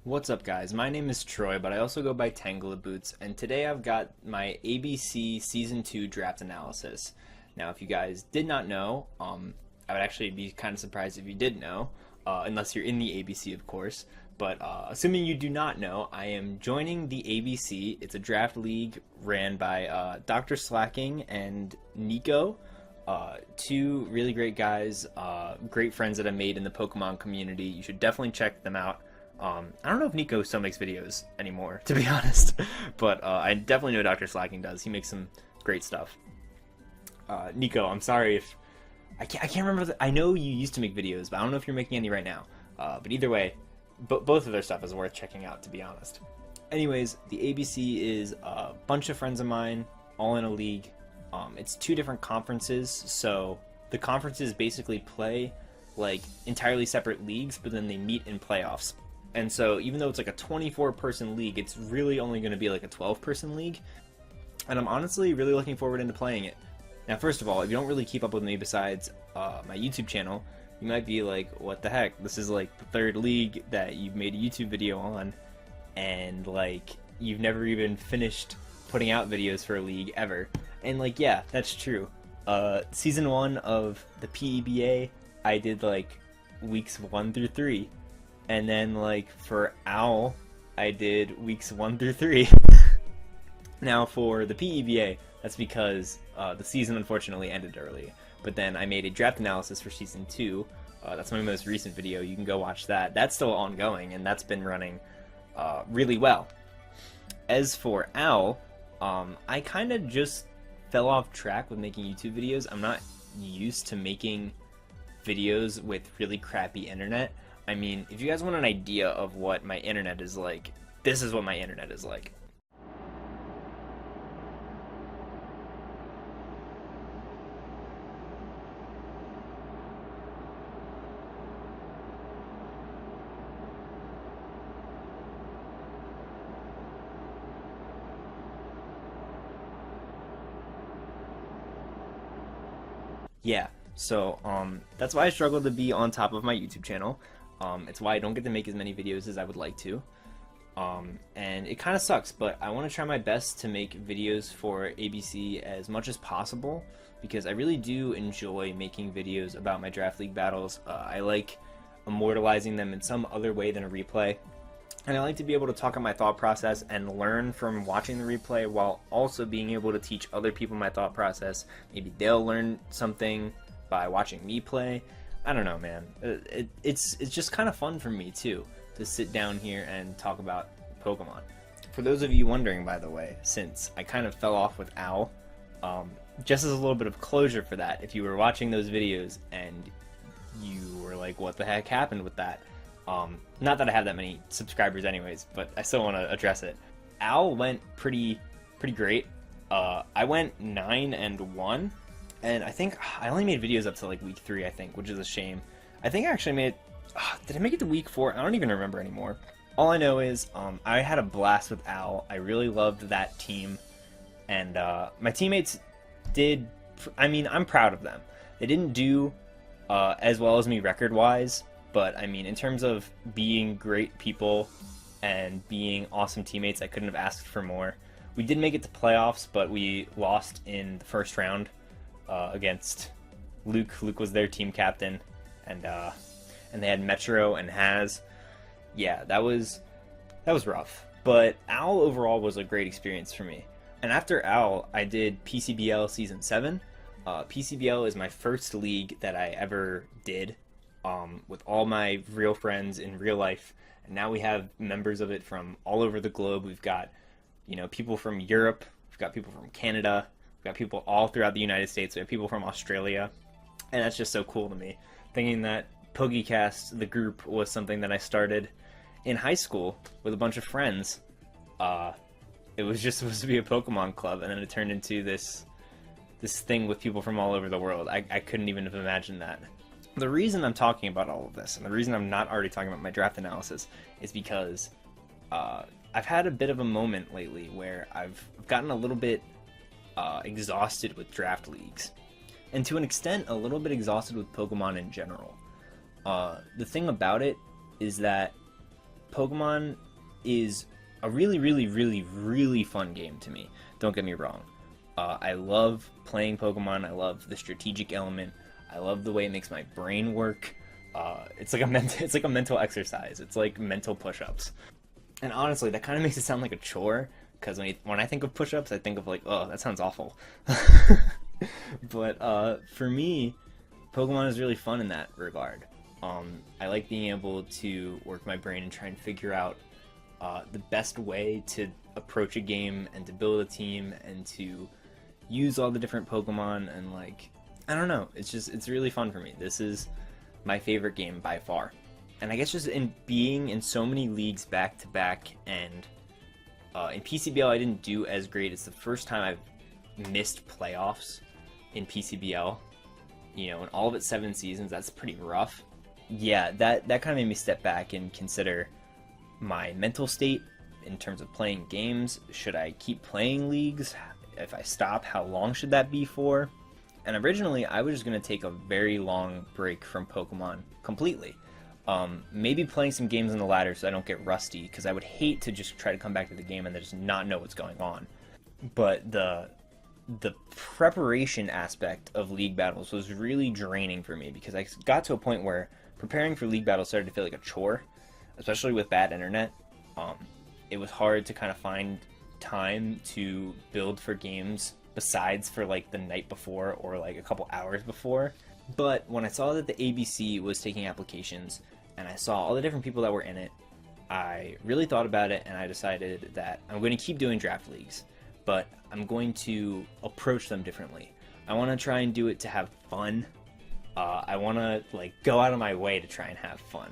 What's up, guys? My name is Troy, but I also go by Tangela Boots, and today I've got my ABC Season 2 draft analysis. Now, if you guys did not know, I would actually be kind of surprised if you did know, unless you're in the ABC, of course. But assuming you do not know, I am joining the ABC. It's a draft league ran by Dr. Slacking and Nico. Two really great guys, great friends that I made in the Pokemon community. You should definitely check them out. I don't know if Nico still makes videos anymore, to be honest, but I definitely know Dr. Slacking does. He makes some great stuff. Nico, I'm sorry if I can't remember. I know you used to make videos, but I don't know if you're making any right now. But either way, both of their stuff is worth checking out, to be honest. Anyways, the ABC is a bunch of friends of mine, all in a league. It's two different conferences, so the conferences basically play like entirely separate leagues, but then they meet in playoffs. And so even though it's like a 24-person league, it's really only going to be like a 12-person league. And I'm honestly really looking forward into playing it. Now, first of all, if you don't really keep up with me besides my YouTube channel, you might be like, what the heck? This is like the third league that you've made a YouTube video on, and like you've never even finished putting out videos for a league ever. And like, yeah, that's true. Season 1 of the PEBA, I did like weeks 1 through 3. And then, like, for OWL, I did weeks 1 through 3. Now, for the PEBA, that's because the season unfortunately ended early. But then I made a draft analysis for Season 2. That's my most recent video. You can go watch that. That's still ongoing, and that's been running really well. As for OWL, I kind of just fell off track with making YouTube videos. I'm not used to making videos with really crappy internet. I mean, if you guys want an idea of what my internet is like, this is what my internet is like. Yeah, so that's why I struggle to be on top of my YouTube channel. It's why I don't get to make as many videos as I would like to. And it kind of sucks, but I want to try my best to make videos for ABC as much as possible, because I really do enjoy making videos about my draft league battles. I like immortalizing them in some other way than a replay. And I like to be able to talk about my thought process and learn from watching the replay, while also being able to teach other people my thought process. Maybe they'll learn something by watching me play. I don't know, man. It's just kind of fun for me too to sit down here and talk about Pokemon. For those of you wondering, by the way, since I kind of fell off with OWL, just as a little bit of closure for that, if you were watching those videos and you were like, what the heck happened with that? Not that I have that many subscribers anyways, but I still want to address it. OWL went pretty great. I went 9-1. And I think I only made videos up to like week 3, I think, which is a shame. I think I actually made... did I make it to week 4? I don't even remember anymore. All I know is I had a blast with OWL. I really loved that team. And my teammates did... I mean, I'm proud of them. They didn't do as well as me record-wise. But, I mean, in terms of being great people and being awesome teammates, I couldn't have asked for more. We did make it to playoffs, but we lost in the first round. Against Luke. Luke was their team captain, and they had Metro and Haz. Yeah, that was rough. But OWL overall was a great experience for me. And after OWL, I did PCBL Season 7. PCBL is my first league that I ever did, with all my real friends in real life. And now we have members of it from all over the globe. We've got, people from Europe. We've got people from Canada. Got people all throughout the United States. We have people from Australia, and that's just so cool to me. Thinking that PokeCast, the group, was something that I started in high school with a bunch of friends. It was just supposed to be a Pokemon club, and then it turned into this thing with people from all over the world. I couldn't even have imagined that. The reason I'm talking about all of this, and the reason I'm not already talking about my draft analysis, is because I've had a bit of a moment lately where I've gotten a little bit exhausted with draft leagues, and to an extent a little bit exhausted with Pokemon in general. The thing about it is that Pokemon is a really, really, really, really fun game to me. Don't get me wrong. I love playing Pokemon. I love the strategic element. I love the way it makes my brain work. It's like a mental exercise. It's like mental push-ups. And honestly, that kind of makes it sound like a chore, because when I think of push-ups, I think of like, oh, that sounds awful. But for me, Pokemon is really fun in that regard. I like being able to work my brain and try and figure out the best way to approach a game and to build a team and to use all the different Pokemon, and like, I don't know, it's really fun for me. This is my favorite game by far. And I guess just in being in so many leagues back to back, and in PCBL I didn't do as great. It's the first time I've missed playoffs in PCBL. You know, in all of its 7 seasons, that's pretty rough. Yeah, that kind of made me step back and consider my mental state in terms of playing games. Should I keep playing leagues? If I stop, how long should that be for? And originally, I was just going to take a very long break from Pokemon completely. Maybe playing some games on the ladder so I don't get rusty, because I would hate to just try to come back to the game and then just not know what's going on. But the preparation aspect of league battles was really draining for me, because I got to a point where preparing for league battles started to feel like a chore, especially with bad internet. It was hard to kind of find time to build for games besides for like the night before or like a couple hours before. But when I saw that the ABC was taking applications and I saw all the different people that were in it, I really thought about it, and I decided that I'm going to keep doing draft leagues, but I'm going to approach them differently. I want to try and do it to have fun. I want to like go out of my way to try and have fun.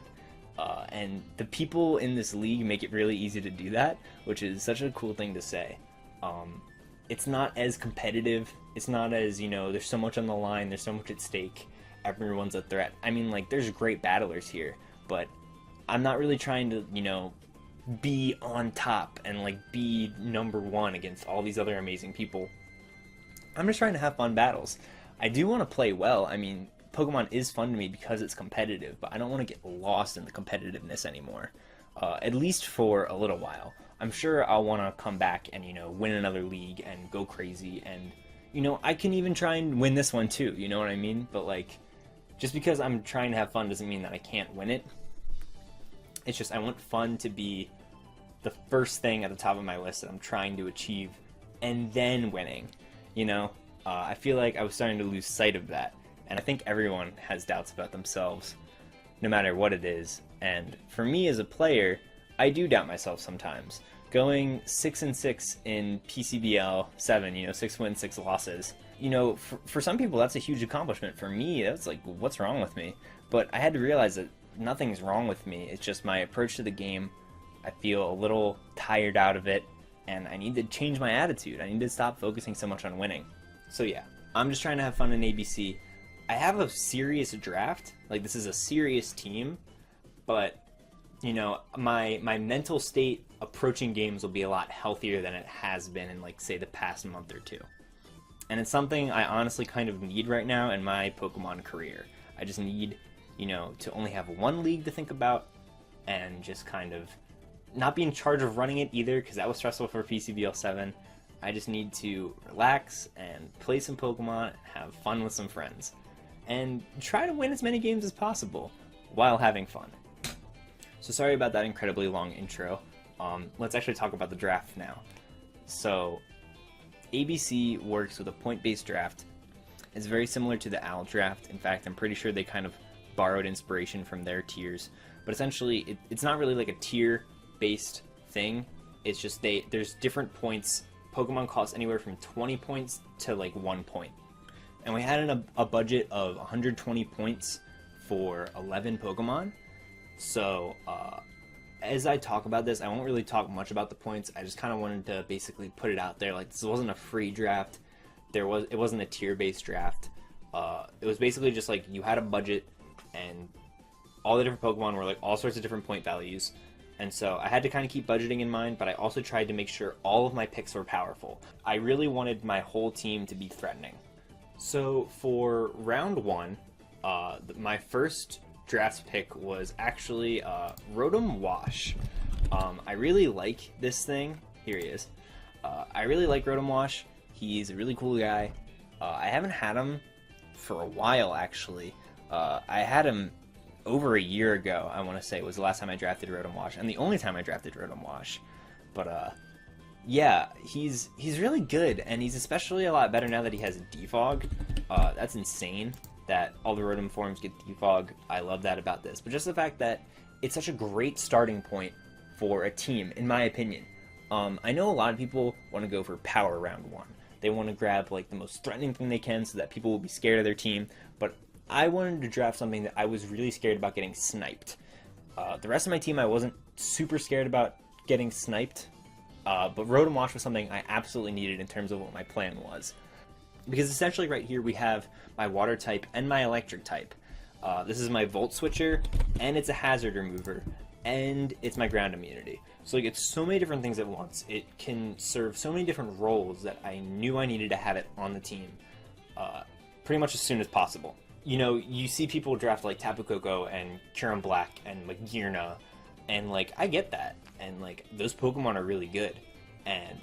And the people in this league make it really easy to do that, which is such a cool thing to say. It's not as competitive. It's not as, you know, there's so much on the line, there's so much at stake, everyone's a threat. I mean, like, there's great battlers here, but I'm not really trying to, you know, be on top and, like, be number one against all these other amazing people. I'm just trying to have fun battles. I do want to play well. I mean, Pokemon is fun to me because it's competitive, but I don't want to get lost in the competitiveness anymore, at least for a little while. I'm sure I'll want to come back and, you know, win another league and go crazy, and, you know, I can even try and win this one too, you know what I mean? But, like, just because I'm trying to have fun doesn't mean that I can't win it. It's just I want fun to be the first thing at the top of my list that I'm trying to achieve, and then winning, you know? I feel like I was starting to lose sight of that, and I think everyone has doubts about themselves, no matter what it is. And for me as a player, I do doubt myself sometimes. Going 6-6 in PCBL 7, you know, 6 wins, 6 losses. You know, for some people that's a huge accomplishment. For me, that's like, what's wrong with me? But I had to realize that nothing's wrong with me. It's just my approach to the game. I feel a little tired out of it, and I need to change my attitude. I need to stop focusing so much on winning. So yeah, I'm just trying to have fun in ABC. I have a serious draft. Like, this is a serious team, but you know, my mental state approaching games will be a lot healthier than it has been in, like, say, the past month or two. And it's something I honestly kind of need right now in my Pokemon career. I just need, you know, to only have one league to think about and just kind of not be in charge of running it either, because that was stressful for PCBL 7. I just need to relax and play some Pokemon and have fun with some friends. And try to win as many games as possible while having fun. So sorry about that incredibly long intro. Let's actually talk about the draft now. So ABC works with a point-based draft. It's very similar to the OWL draft. In fact, I'm pretty sure they kind of borrowed inspiration from their tiers. But essentially, it's not really like a tier-based thing. It's just there's different points. Pokemon cost anywhere from 20 points to like 1 point. And we had a budget of 120 points for 11 Pokemon. So, as I talk about this, I won't really talk much about the points. I just kind of wanted to basically put it out there. Like, this wasn't a free draft. It wasn't a tier-based draft. It was basically just like you had a budget, and all the different Pokemon were like all sorts of different point values. And so I had to kind of keep budgeting in mind, but I also tried to make sure all of my picks were powerful. I really wanted my whole team to be threatening. So for round one, my first draft pick was actually Rotom Wash. I really like this thing. Here he is. I really like Rotom Wash. He's a really cool guy. I haven't had him for a while, actually. I had him over a year ago, I want to say, was the last time I drafted Rotom Wash, and the only time I drafted Rotom Wash. But, yeah, he's really good, and he's especially a lot better now that he has Defog. That's insane that all the Rotom forms get Defog. I love that about this. But just the fact that it's such a great starting point for a team, in my opinion. I know a lot of people want to go for power round one. They want to grab like the most threatening thing they can so that people will be scared of their team. But I wanted to draft something that I was really scared about getting sniped. The rest of my team I wasn't super scared about getting sniped. But Rotom Wash was something I absolutely needed in terms of what my plan was. Because essentially right here we have my water type and my electric type. This is my Volt Switcher, and it's a hazard remover, and it's my ground immunity. So like, it's so many different things at once. It can serve so many different roles that I knew I needed to have it on the team pretty much as soon as possible. You know, you see people draft like Tapu Koko and Kyurem Black and Magearna, and like, I get that. And like, those Pokemon are really good. And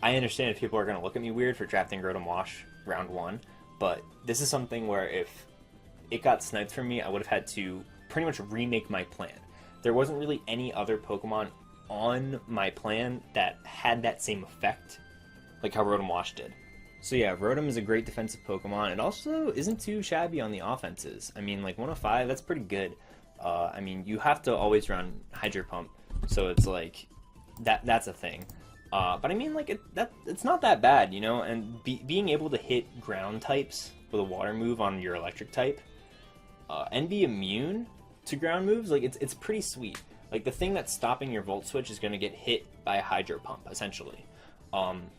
I understand if people are going to look at me weird for drafting Rotom Wash round one, but this is something where if it got sniped from me, I would have had to pretty much remake my plan. There wasn't really any other Pokemon on my plan that had that same effect, like how Rotom Wash did. So yeah, Rotom is a great defensive Pokemon. It also isn't too shabby on the offenses. I mean, like 105, that's pretty good. I mean, you have to always run Hydro Pump, so it's like that's a thing. But I mean, like it's not that bad, you know. And being able to hit ground types with a water move on your electric type, and be immune to ground moves, like it's pretty sweet. Like the thing that's stopping your Volt Switch is going to get hit by a Hydro Pump, essentially.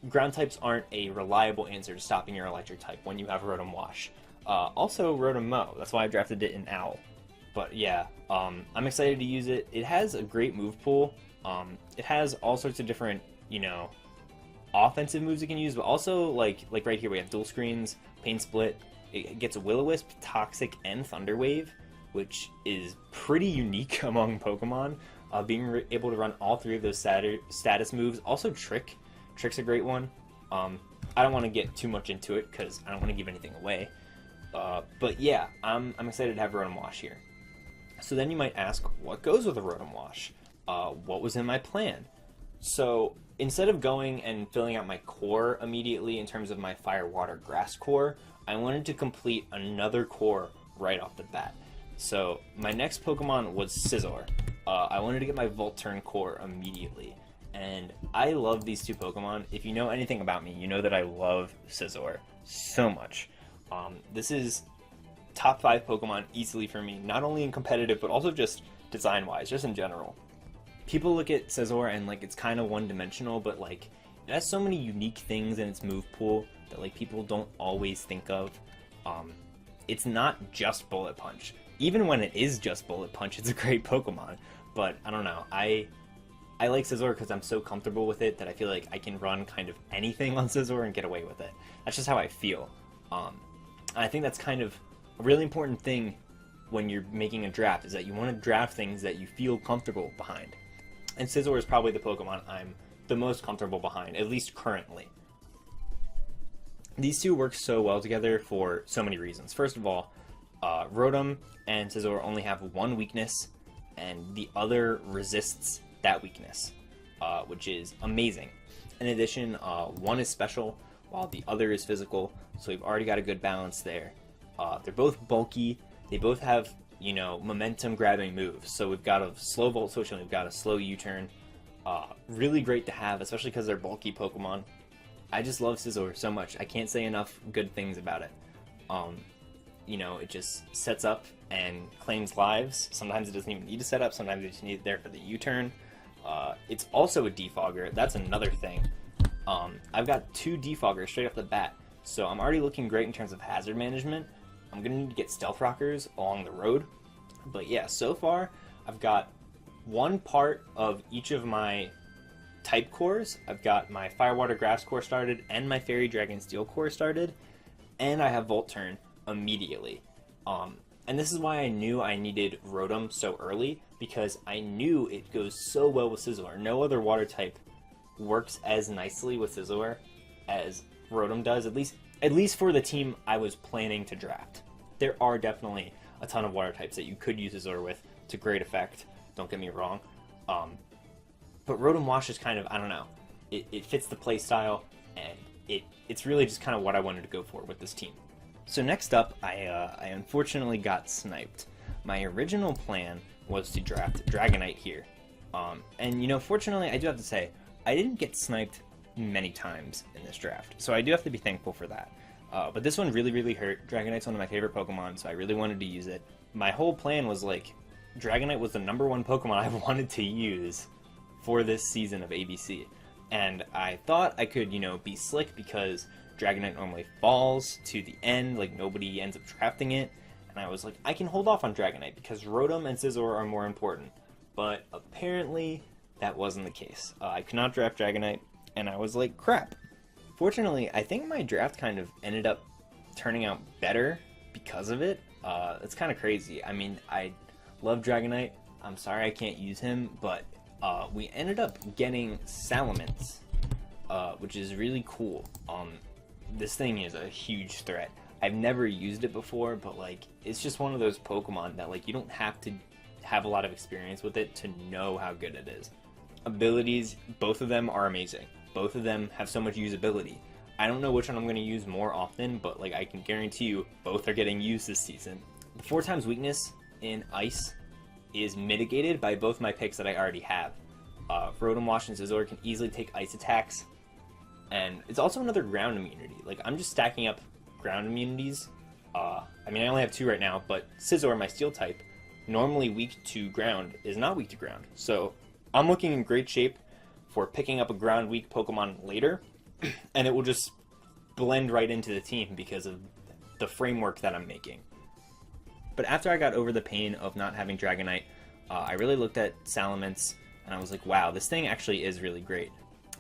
Ground types aren't a reliable answer to stopping your electric type when you have Rotom Wash. Also Rotom Mow, that's why I drafted it in Owl. But yeah, I'm excited to use it. It has a great move pool. It has all sorts of different, you know, offensive moves you can use, but also like right here we have Dual Screens, Pain Split. It gets a Will-O-Wisp, Toxic, and Thunder Wave, which is pretty unique among Pokemon. Being able to run all three of those status moves. Also Trick. Trick's a great one. I don't want to get too much into it because I don't want to give anything away. But yeah, I'm excited to have Rotom Wash here. So then you might ask, what goes with a Rotom Wash? What was in my plan? So instead of going and filling out my core immediately in terms of my Fire, Water, Grass core, I wanted to complete another core right off the bat. So my next Pokemon was Scizor. I wanted to get my Volturn core immediately. And I love these two Pokemon. If you know anything about me, you know that I love Scizor so much. This is top 5 Pokemon easily for me, not only in competitive, but also just design-wise, just in general. People look at Scizor and like it's kind of one-dimensional, but like it has so many unique things in its move pool that like people don't always think of. It's not just Bullet Punch. Even when it is just Bullet Punch, it's a great Pokemon. But I don't know, I like Scizor because I'm so comfortable with it that I feel like I can run kind of anything on Scizor and get away with it. That's just how I feel. I think that's kind of a really important thing when you're making a draft, is that you want to draft things that you feel comfortable behind. And Scizor is probably the Pokemon I'm the most comfortable behind, at least currently. These two work so well together for so many reasons. First of all, Rotom and Scizor only have one weakness, and the other resists that weakness, which is amazing. In addition, one is special while the other is physical, so we've already got a good balance there. They're both bulky. They both have, you know, momentum grabbing moves. So we've got a slow Volt Switch and we've got a slow U-turn. Really great to have, especially because they're bulky Pokemon. I just love Scizor so much. I can't say enough good things about it. You know, it just sets up and claims lives. Sometimes it doesn't even need to set up. Sometimes you just need it there for the U-turn. It's also a defogger. That's another thing. I've got 2 defoggers straight off the bat. So I'm already looking great in terms of hazard management. I'm going to need to get Stealth Rockers along the road. But yeah, so far I've got one part of each of my type cores. I've got my Fire, Water, Grass core started and my Fairy, Dragon, Steel core started. And I have Volturn immediately. And this is why I knew I needed Rotom so early, because I knew it goes so well with Scizor. No other water type works as nicely with Scizor as Rotom does, at least for the team I was planning to draft. There are definitely a ton of water types that you could use Scizor with to great effect, don't get me wrong. But Rotom Wash is kind of, I don't know, it fits the play style, and it's really just kind of what I wanted to go for with this team. So next up, I unfortunately got sniped. My original plan was to draft Dragonite here. And, you know, fortunately, I do have to say, I didn't get sniped many times in this draft. So I do have to be thankful for that. But this one really, really hurt. Dragonite's one of my favorite Pokemon, so I really wanted to use it. My whole plan was, like, Dragonite was the #1 Pokemon I wanted to use for this season of ABC. And I thought I could, you know, be slick because Dragonite normally falls to the end, like nobody ends up drafting it. And I was like, I can hold off on Dragonite because Rotom and Scizor are more important. But apparently that wasn't the case. I could not draft Dragonite, and I was like, crap. Fortunately, I think my draft kind of ended up turning out better because of it. It's kind of crazy. I mean, I love Dragonite. I'm sorry I can't use him, but we ended up getting Salamence, which is really cool. This thing is a huge threat. I've never used it before, but like it's just one of those Pokemon that like you don't have to have a lot of experience with it to know how good it is. Abilities, both of them are amazing. Both of them have so much usability. I don't know which one I'm going to use more often, but like I can guarantee you both are getting used this season. The 4x weakness in Ice is mitigated by both my picks that I already have. Rotom Wash and Scizor can easily take Ice attacks, and it's also another ground immunity. Like I'm just stacking up ground immunities. I mean I only have 2 right now, but Scizor, my Steel type, normally weak to ground, is not weak to ground. So I'm looking in great shape for picking up a ground weak Pokemon later, and it will just blend right into the team because of the framework that I'm making. But after I got over the pain of not having Dragonite, I really looked at Salamence, and I was like, wow, this thing actually is really great.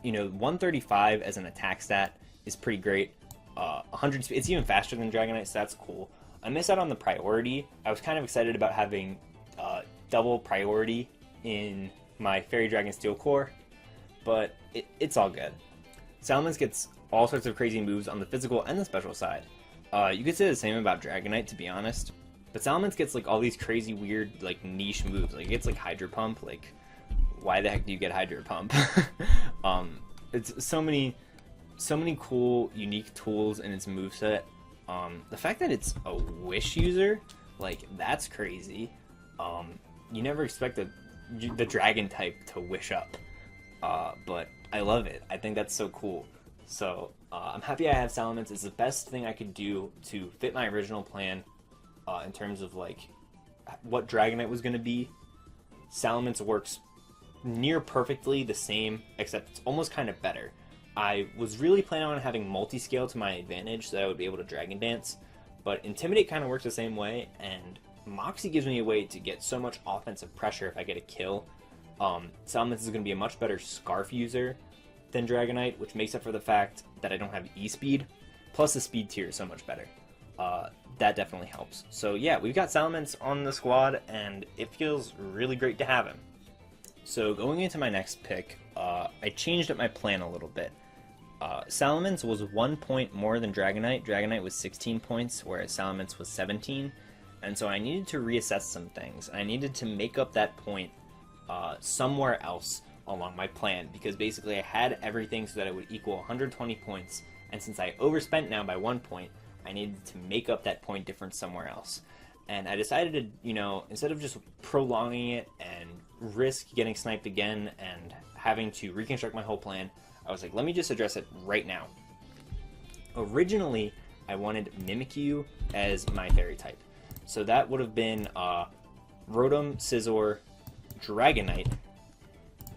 You know, 135 as an attack stat is pretty great. 100 speed, it's even faster than Dragonite, so that's cool. I missed out on the priority. I was kind of excited about having double priority in my Fairy Dragon Steel Core, but it's all good. Salamence gets all sorts of crazy moves on the physical and the special side. You could say the same about Dragonite, to be honest. But Salamence gets like all these crazy weird like niche moves. Like it gets like Hydro Pump. Like why the heck do you get Hydro Pump? It's so many cool unique tools in its moveset. The fact that it's a Wish user, like that's crazy. You never expect the Dragon type to Wish up. But I love it. I think that's so cool. So I'm happy I have Salamence. It's the best thing I could do to fit my original plan. In terms of like what Dragonite was going to be. Salamence works near perfectly the same, except it's almost kind of better. I was really planning on having multi-scale to my advantage so that I would be able to Dragon Dance, but Intimidate kind of works the same way, and Moxie gives me a way to get so much offensive pressure if I get a kill. Salamence is going to be a much better Scarf user than Dragonite, which makes up for the fact that I don't have E-Speed, plus the speed tier is so much better. That definitely helps. So yeah, we've got Salamence on the squad, and it feels really great to have him. So going into my next pick, I changed up my plan a little bit. Salamence was 1 point more than Dragonite. Dragonite was 16 points, whereas Salamence was 17. And so I needed to reassess some things. I needed to make up that point somewhere else along my plan, because basically I had everything so that it would equal 120 points, and since I overspent now by 1 point, I needed to make up that point difference somewhere else. And I decided to, you know, instead of just prolonging it and risk getting sniped again and having to reconstruct my whole plan, I was like, let me just address it right now. Originally, I wanted Mimikyu as my fairy type. So that would have been Rotom, Scizor, Dragonite,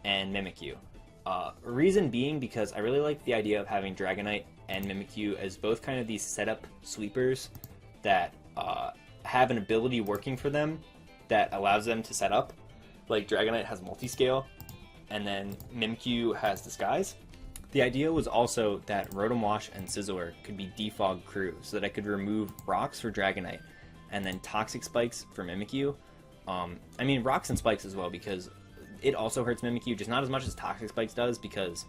and Mimikyu. Reason being because I really like the idea of having Dragonite and Mimikyu as both kind of these setup sweepers that have an ability working for them that allows them to set up. Like Dragonite has multi-scale, and then Mimikyu has Disguise. The idea was also that Rotom Wash and Scizor could be defog crew, so that I could remove rocks for Dragonite and then Toxic Spikes for Mimikyu. I mean, Rocks and Spikes as well, because it also hurts Mimikyu, just not as much as Toxic Spikes does, because,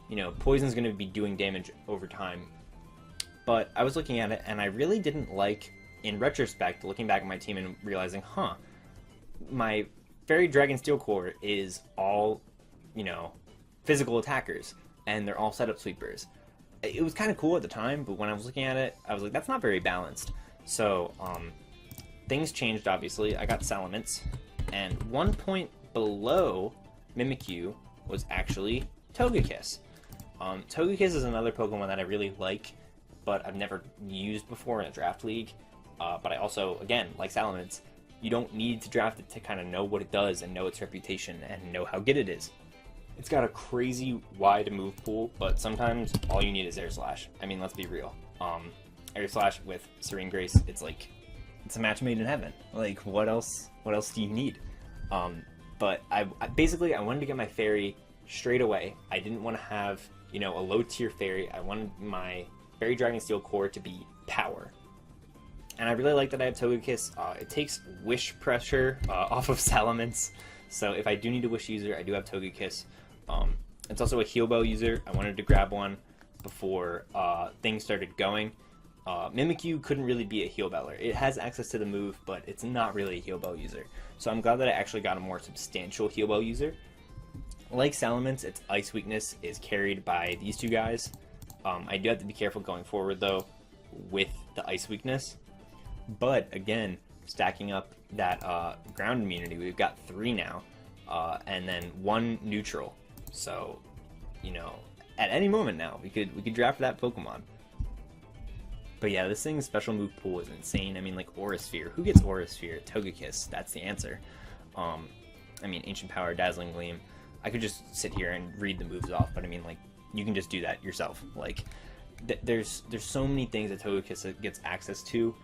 you know, Poison's going to be doing damage over time. But I was looking at it, and I really didn't like, in retrospect, looking back at my team and realizing, my Fairy Dragon Steel Core is all, you know, physical attackers, and they're all setup sweepers. It was kind of cool at the time, but when I was looking at it, I was like, that's not very balanced. So, things changed, obviously. I got Salamence, and 1 point below Mimikyu was actually Togekiss. Togekiss is another Pokemon that I really like, but I've never used before in a draft league. But I also, again, like Salamence, you don't need to draft it to kind of know what it does and know its reputation and know how good it is. It's got a crazy wide move pool, but sometimes all you need is Air Slash. I mean, let's be real. Air Slash with Serene Grace, it's like, it's a match made in heaven. Like, what else do you need? But I basically, I wanted to get my fairy straight away. I didn't want to have, you know, a low tier fairy. I wanted my Fairy Dragon Steel Core to be power. And I really like that I have Togekiss. It takes wish pressure off of Salamence. So if I do need a wish user, I do have Togekiss. It's also a Heal Bell user. I wanted to grab one before things started going. Mimikyu couldn't really be a Heal Beller. It has access to the move, but it's not really a Heal Bell user. So I'm glad that I actually got a more substantial Heal Bell user. Like Salamence, its Ice weakness is carried by these two guys. I do have to be careful going forward, though, with the Ice weakness. But, again, stacking up that ground immunity, we've got 3 now, and then 1 neutral. So, you know, at any moment now, we could draft that Pokemon. But yeah, this thing's special move pool is insane. I mean, like, Aura Sphere. Who gets Aura Sphere? Togekiss. That's the answer. I mean, Ancient Power, Dazzling Gleam. I could just sit here and read the moves off, but I mean, like, you can just do that yourself. Like, there's so many things that Togekiss gets access to,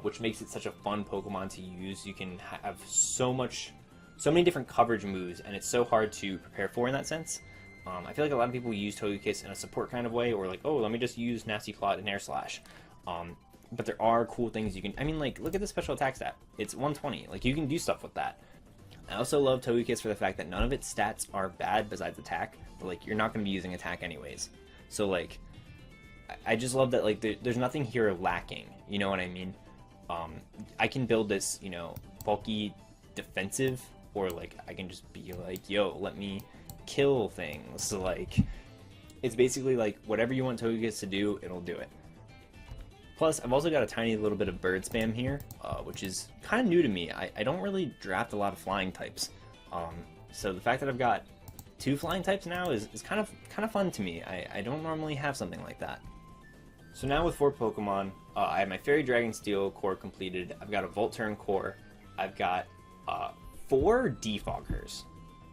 which makes it such a fun Pokemon to use. You can have so many different coverage moves, and it's so hard to prepare for in that sense. I feel like a lot of people use Togekiss in a support kind of way, or like, oh, let me just use Nasty Plot and Air Slash. But there are cool things you can, I mean, like, look at the special attack stat. It's 120. Like, you can do stuff with that. I also love Togekiss for the fact that none of its stats are bad besides attack, but, like, you're not going to be using attack anyways. So, like, I just love that, like, there's nothing here lacking, you know what I mean? I can build this, you know, bulky defensive, or, like, I can just be like, yo, let me kill things. So, like, it's basically, like, whatever you want Togekiss to do, it'll do it. Plus, I've also got a tiny little bit of bird spam here, which is kind of new to me. I don't really draft a lot of flying types. So the fact that I've got 2 flying types now is kind of fun to me. I don't normally have something like that. So now with 4 Pokemon, I have my Fairy Dragon Steel Core completed. I've got a Volturn Core. I've got 4 Defoggers.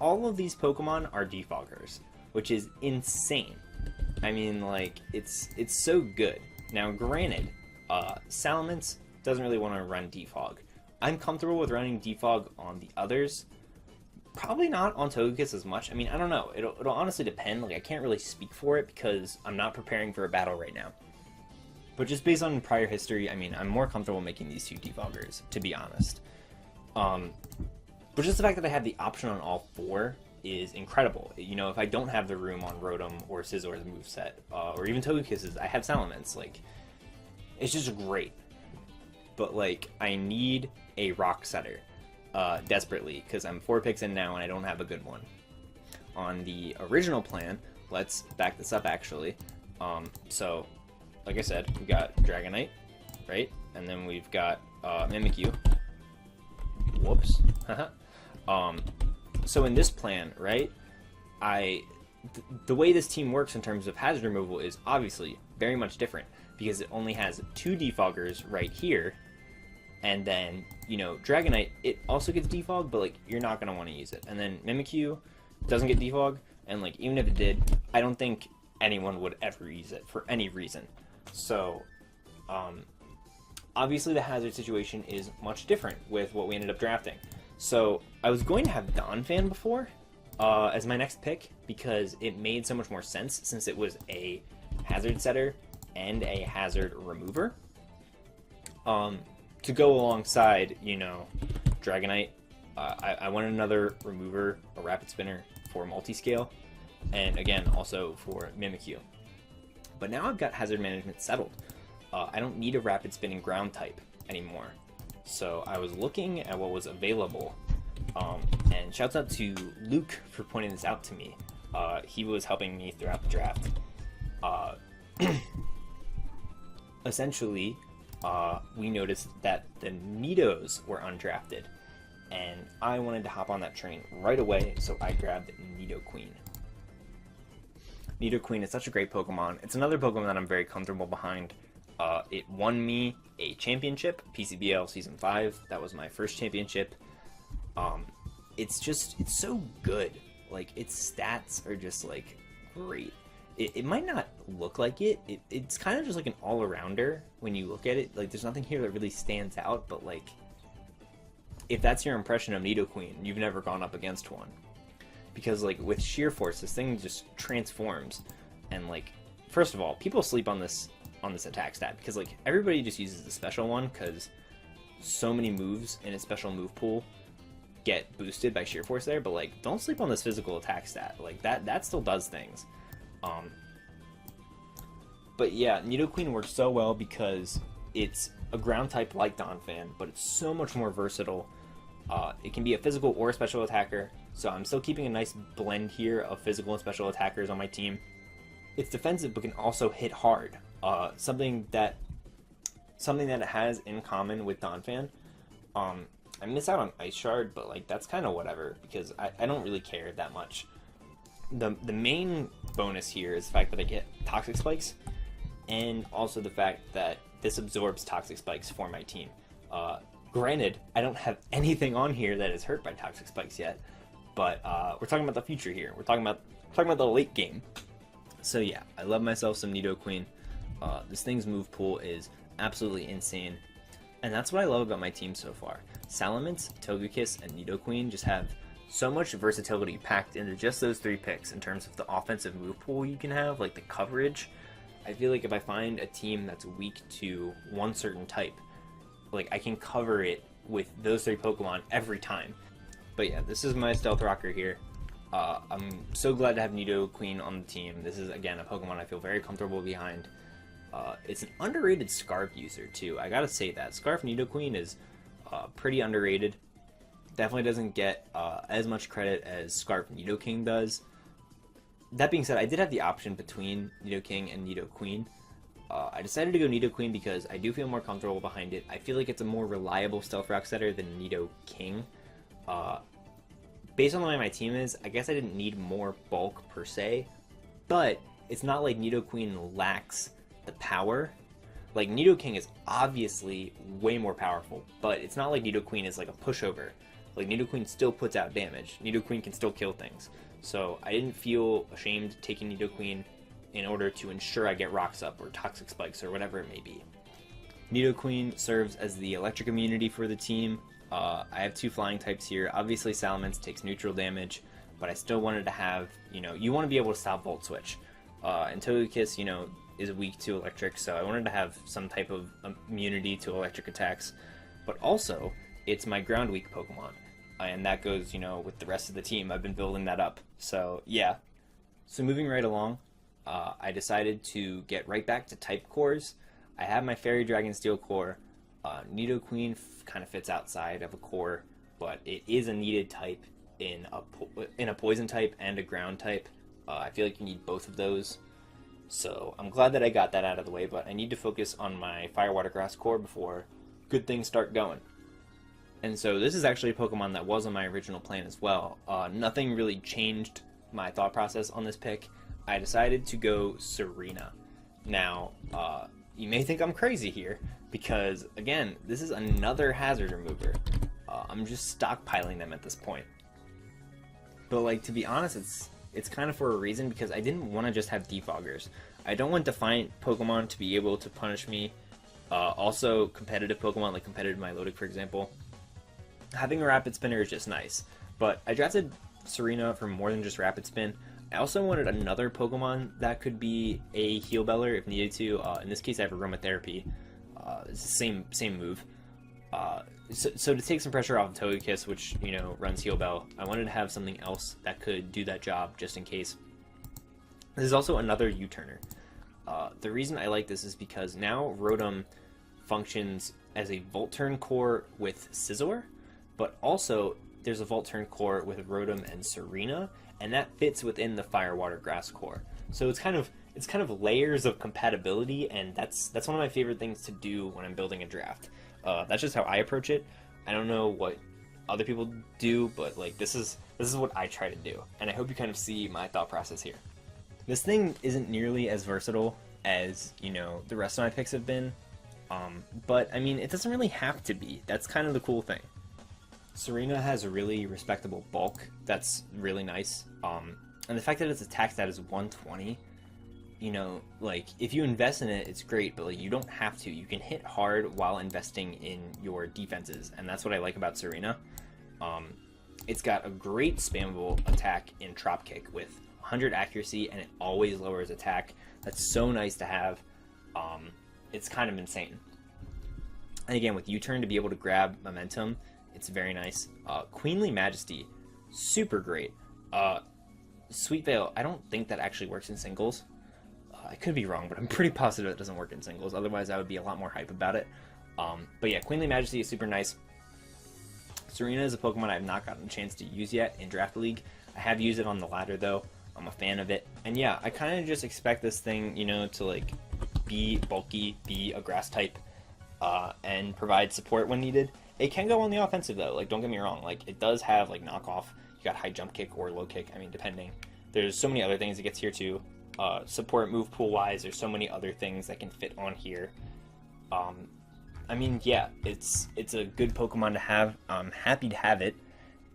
All of these Pokemon are Defoggers, which is insane. I mean, like, it's so good. Now, granted, Salamence doesn't really want to run Defog. I'm comfortable with running Defog on the others. Probably not on Togekiss as much. I mean, I don't know. It'll honestly depend. Like, I can't really speak for it because I'm not preparing for a battle right now. But just based on prior history, I mean, I'm more comfortable making these 2 Defoggers, to be honest. But just the fact that I have the option on all 4 is incredible. You know, if I don't have the room on Rotom or Scizzor's moveset, or even Togekiss's, I have Salamence. Like, it's just great. But, like, I need a Rock Setter desperately, because I'm 4 picks in now and I don't have a good one. On the original plan, let's back this up actually. So, like I said, we got Dragonite, right? And then we've got Mimikyu. Whoops. So in this plan, right, the way this team works in terms of hazard removal is obviously very much different, because it only has 2 Defoggers right here, and then, you know, Dragonite, it also gets Defog, but, like, you're not going to want to use it. And then Mimikyu doesn't get Defog, and, like, even if it did, I don't think anyone would ever use it for any reason. So, obviously the hazard situation is much different with what we ended up drafting. So, I was going to have Donphan before as my next pick, because it made so much more sense since it was a hazard setter and a hazard remover. to go alongside, you know, Dragonite, I wanted another remover, a rapid spinner for multi-scale, and again, also for Mimikyu. But now I've got hazard management settled. I don't need a rapid spinning ground type anymore. So I was looking at what was available, and shouts out to Luke for pointing this out to me. He was helping me throughout the draft. Essentially, we noticed that the Nidos were undrafted, and I wanted to hop on that train right away, so I grabbed Nidoqueen. Nidoqueen is such a great Pokemon. It's another Pokemon that I'm very comfortable behind. It won me a championship, PCBL Season 5. That was my first championship. It's so good. Like, its stats are just, like, great. It might not look like it. It's kind of just like an all-arounder when you look at it. Like, there's nothing here that really stands out, but, like, if that's your impression of Nidoqueen, you've never gone up against one. Because, like, with Sheer Force, this thing just transforms. And, like, first of all, people sleep on this attack stat, because, like, everybody just uses the special one, because so many moves in its special move pool get boosted by Sheer Force there, but, like, don't sleep on this physical attack stat. Like, that still does things. But yeah, Nidoqueen works so well because it's a ground type like Donphan, but it's so much more versatile. It can be a physical or a special attacker, so I'm still keeping a nice blend here of physical and special attackers on my team. It's defensive but can also hit hard, something that it has in common with Donphan. I miss out on Ice Shard, but like that's kind of whatever, because I don't really care that much. The main bonus here is the fact that I get Toxic Spikes, and also the fact that this absorbs Toxic Spikes for my team. Granted, I don't have anything on here that is hurt by Toxic Spikes yet, but we're talking about the future here. We're talking about the late game. So yeah, I love myself some Nidoqueen. This thing's move pool is absolutely insane, and that's what I love about my team so far. Salamence, Togekiss, and Nidoqueen just have so much versatility packed into just those 3 picks in terms of the offensive move pool you can have, like the coverage. I feel like if I find a team that's weak to one certain type, like I can cover it with those 3 Pokemon every time. But yeah, this is my Stealth Rocker here. I'm so glad to have Nidoqueen on the team. This is, again, a Pokemon I feel very comfortable behind. It's an underrated Scarf user, too. I gotta say that. Scarf Nidoqueen is pretty underrated. Definitely doesn't get as much credit as Scarf Nidoking does. That being said, I did have the option between Nidoking and Nidoqueen. I decided to go Nidoqueen because I do feel more comfortable behind it. I feel like it's a more reliable Stealth Rock setter than Nidoking. Based on the way my team is, I guess I didn't need more bulk per se, but it's not like Nidoqueen lacks the power. Like, Nidoking is obviously way more powerful, but it's not like Nidoqueen is like a pushover. Like, Nidoqueen still puts out damage. Nidoqueen can still kill things. So I didn't feel ashamed taking Nidoqueen in order to ensure I get Rocks Up or Toxic Spikes or whatever it may be. Nidoqueen serves as the electric immunity for the team. I have 2 flying types here. Obviously, Salamence takes neutral damage, but I still wanted to have, you want to be able to stop Volt Switch. And Togekiss, is weak to electric, so I wanted to have some type of immunity to electric attacks. But also, it's my ground weak Pokemon, and that goes, with the rest of the team. I've been building that up. So, yeah. So moving right along, I decided to get right back to type cores. I have my Fairy Dragon Steel core. Nidoqueen kind of fits outside of a core, but it is a needed type in a poison type and a ground type. I feel like you need both of those. So I'm glad that I got that out of the way, but I need to focus on my Fire Water Grass core before good things start going. And so this is actually a Pokemon that was on my original plan as well. Nothing really changed my thought process on this pick. I decided to go Serena. Now, you may think I'm crazy here, because, again, this is another hazard remover. I'm just stockpiling them at this point. But, like, to be honest, it's kind of for a reason, because I didn't want to just have Defoggers. I don't want Defiant Pokemon to be able to punish me. Also, competitive Pokemon, like competitive Milotic, for example. Having a Rapid Spinner is just nice. But I drafted Serena for more than just Rapid Spin. I also wanted another Pokemon that could be a Heal Beller if needed to. In this case, I have Aromatherapy. It's the same move. So to take some pressure off of Togekiss, which, you know, runs Heal Bell, I wanted to have something else that could do that job just in case. This is also another U-turner. The reason I like this is because now Rotom functions as a Volt Turn core with Scizor, but also there's a Volt Turn core with Rotom and Serena, and that fits within the Fire, Water, Grass core. So it's kind of layers of compatibility, and that's one of my favorite things to do when I'm building a draft. That's just how I approach it. I don't know what other people do, but like this is what I try to do, and I hope you kind of see my thought process here. This thing isn't nearly as versatile as, you know, the rest of my picks have been, but I mean, it doesn't really have to be. That's kind of the cool thing. Serena has a really respectable bulk that's really nice, and the fact that its attack stat is 120, you know, like, if you invest in it, it's great, but like, you don't have to. You can hit hard while investing in your defenses, and that's what I like about Serena. It's got a great spammable attack in Trop Kick with 100 accuracy, and it always lowers attack. That's so nice to have. It's kind of insane. And again, with U-turn to be able to grab momentum, it's very nice. Queenly Majesty, super great. Sweet Veil, I don't think that actually works in singles. I could be wrong, but I'm pretty positive it doesn't work in singles. Otherwise, I would be a lot more hype about it. But yeah, Queenly Majesty is super nice. Serena is a Pokemon I've not gotten a chance to use yet in Draft League. I have used it on the ladder, though. I'm a fan of it. And yeah, I kind of just expect this thing, you know, to like be bulky, be a grass type, and provide support when needed. It can go on the offensive, though. Like, don't get me wrong. Like, it does have like knockoff. You got high jump kick or low kick. I mean, depending. There's so many other things it gets here too. Support move pool wise, there's so many other things that can fit on here. I mean, yeah, it's a good Pokemon to have. I'm happy to have it,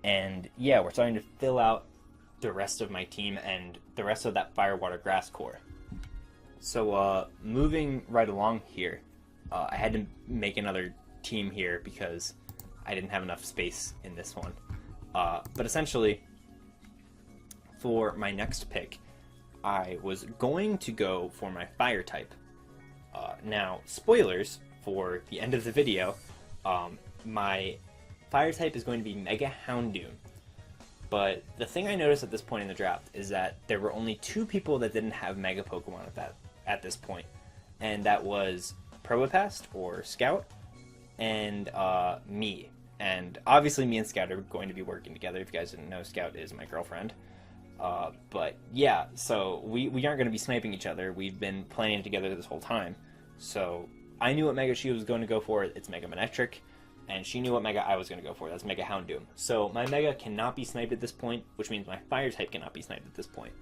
and yeah, we're starting to fill out the rest of my team and the rest of that Fire, Water, Grass core. So moving right along here, I had to make another team here because I didn't have enough space in this one. But essentially, for my next pick, I was going to go for my Fire type. Now, spoilers for the end of the video, my Fire type is going to be Mega Houndoom. But the thing I noticed at this point in the draft is that there were only 2 people that didn't have Mega Pokemon at this point, and that was Probopass or Scout and me. And obviously, me and Scout are going to be working together. If you guys didn't know, Scout is my girlfriend. But yeah, so we aren't going to be sniping each other. We've been playing together this whole time. So I knew what Mega she was going to go for. It's Mega Manectric. And she knew what Mega I was going to go for. That's Mega Houndoom. So my Mega cannot be sniped at this point, which means my Fire type cannot be sniped at this point.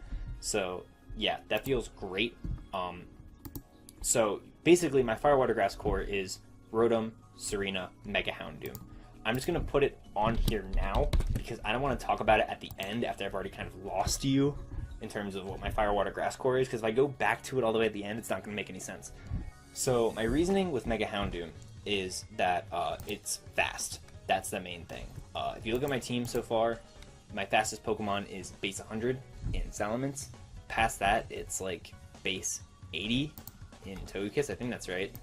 So yeah, that feels great. So basically my Fire, Water, Grass core is Rotom, Serena, Mega Houndoom. I'm just going to put it on here now because I don't want to talk about it at the end after I've already kind of lost you in terms of what my Fire, Water, Grass core is, because if I go back to it all the way at the end, it's not going to make any sense. So my reasoning with Mega Houndoom is that it's fast. That's the main thing. If you look at my team so far, my fastest Pokemon is base 100 in Salamence. Past that, it's like base 80 in Togekiss. I think that's right.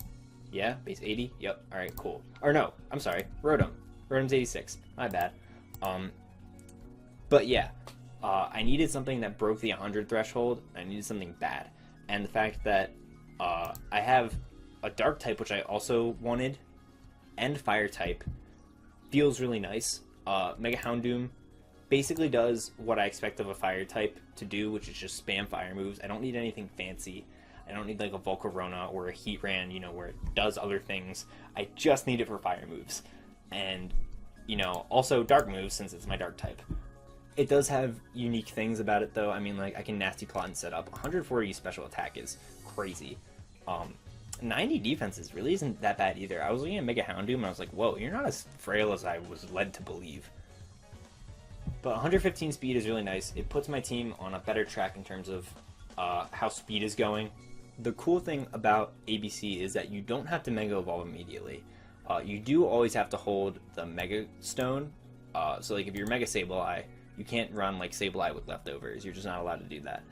Yeah, base 80? Yep. Alright, cool. Or no, I'm sorry. Rotom. Rotom's 86. My bad. But yeah, I needed something that broke the 100 threshold. I needed something bad. And the fact that I have a Dark type, which I also wanted, and Fire type, feels really nice. Mega Houndoom basically does what I expect of a Fire type to do, which is just spam fire moves. I don't need anything fancy. I don't need like a Volcarona or a Heatran, you know, where it does other things. I just need it for fire moves. And, you know, also dark moves since it's my Dark type. It does have unique things about it, though. I mean, like, I can Nasty Plot and set up. 140 special attack is crazy. 90 defenses really isn't that bad either. I was looking at Mega Houndoom and I was like, whoa, you're not as frail as I was led to believe. But 115 speed is really nice. It puts my team on a better track in terms of how speed is going. The cool thing about ABC is that you don't have to Mega Evolve immediately. You do always have to hold the Mega Stone. So like if you're Mega Sableye, you can't run like Sableye with leftovers. You're just not allowed to do that.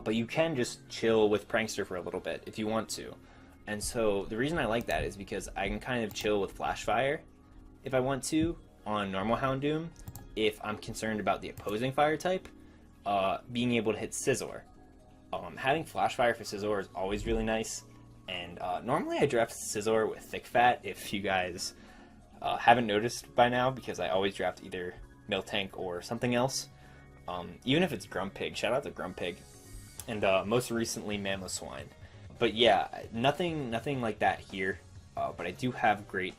But you can just chill with Prankster for a little bit if you want to. And so the reason I like that is because I can kind of chill with Flash Fire if I want to on normal Houndoom if I'm concerned about the opposing fire type, being able to hit Scizor. Having Flash Fire for Scizor is always really nice, and normally I draft Scizor with Thick Fat if you guys haven't noticed by now, because I always draft either Miltank or something else, even if it's Grumpig. Shout out to Grumpig, and most recently Mamoswine. But yeah, nothing like that here, but I do have great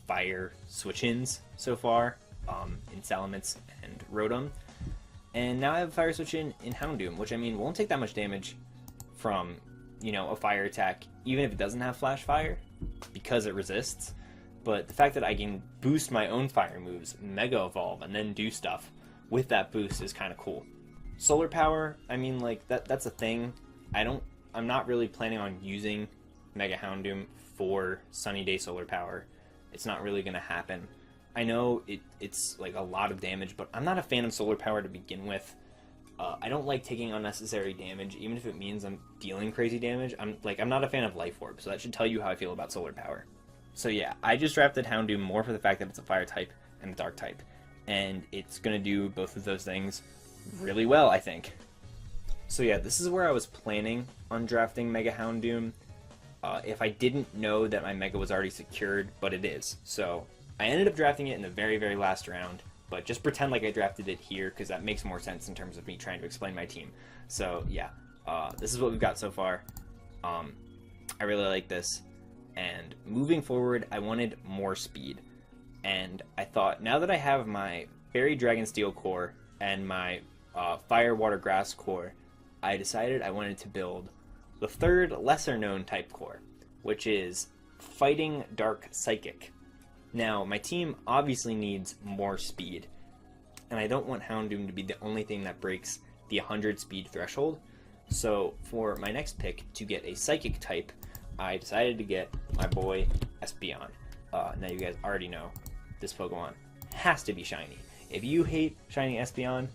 fire switch-ins so far in Salamence and Rotom. And now I have a fire switch in Houndoom, which I mean won't take that much damage from, you know, a fire attack, even if it doesn't have Flash Fire, because it resists. But the fact that I can boost my own fire moves, Mega Evolve, and then do stuff with that boost is kind of cool. Solar Power, I mean, like, that's a thing. I'm not really planning on using Mega Houndoom for Sunny Day Solar Power. It's not really going to happen. I know it's like a lot of damage, but I'm not a fan of Solar Power to begin with. I don't like taking unnecessary damage, even if it means I'm dealing crazy damage. I'm not a fan of Life Orb, so that should tell you how I feel about Solar Power. So yeah, I just drafted Houndoom more for the fact that it's a fire type and a dark type, and it's gonna do both of those things really well, I think. So yeah, this is where I was planning on drafting Mega Houndoom if I didn't know that my Mega was already secured, but it is. So I ended up drafting it in the very, very last round, but just pretend like I drafted it here, because that makes more sense in terms of me trying to explain my team. So yeah, this is what we've got so far. I really like this, and moving forward, I wanted more speed. And I thought, now that I have my Fairy Dragon Steel core and my Fire Water Grass core, I decided I wanted to build the third lesser known type core, which is Fighting Dark Psychic. Now, my team obviously needs more speed, and I don't want Houndoom to be the only thing that breaks the 100 speed threshold. So for my next pick to get a Psychic type, I decided to get my boy Espeon. Now you guys already know this Pokemon has to be shiny. If you hate shiny Espeon,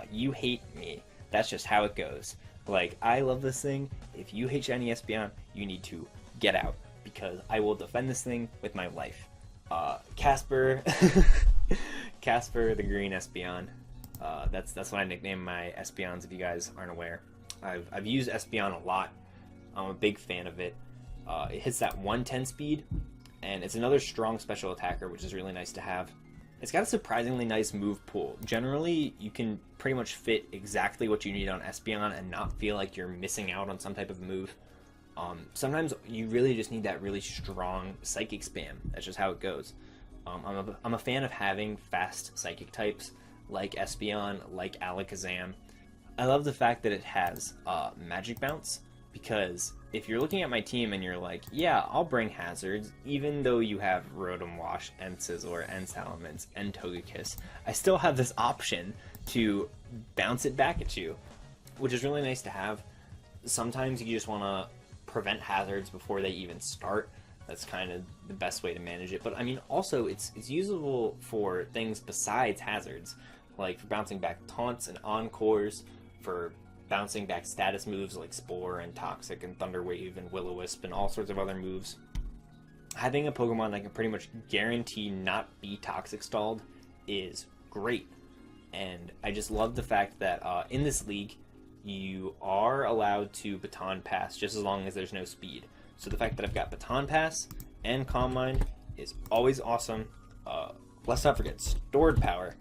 you hate me. That's just how it goes. Like, I love this thing. If you hate shiny Espeon, you need to get out, because I will defend this thing with my life. Casper, Casper the Green Espeon. That's what I nickname my Espeons, if you guys aren't aware. I've used Espeon a lot. I'm a big fan of it. It hits that 110 speed, and it's another strong special attacker, which is really nice to have. It's got a surprisingly nice move pool. Generally, you can pretty much fit exactly what you need on Espeon and not feel like you're missing out on some type of move. Sometimes you really just need that really strong Psychic spam. That's just how it goes. I'm a fan of having fast Psychic types like Espeon, like Alakazam. I love the fact that it has Magic Bounce, because if you're looking at my team and you're like, yeah, I'll bring Hazards, even though you have Rotom Wash and Scizor and Salamence and Togekiss, I still have this option to bounce it back at you, which is really nice to have. Sometimes you just want to prevent Hazards before they even start. That's kind of the best way to manage it. But I mean, also it's usable for things besides Hazards, like for bouncing back taunts and encores, for bouncing back status moves like Spore and Toxic and Thunder Wave and Will-O-Wisp and all sorts of other moves. Having a Pokemon that can pretty much guarantee not be Toxic stalled is great. And I just love the fact that in this league, you are allowed to Baton Pass just as long as there's no speed. So the fact that I've got Baton Pass and Calm Mind is always awesome. Let's not forget Stored Power.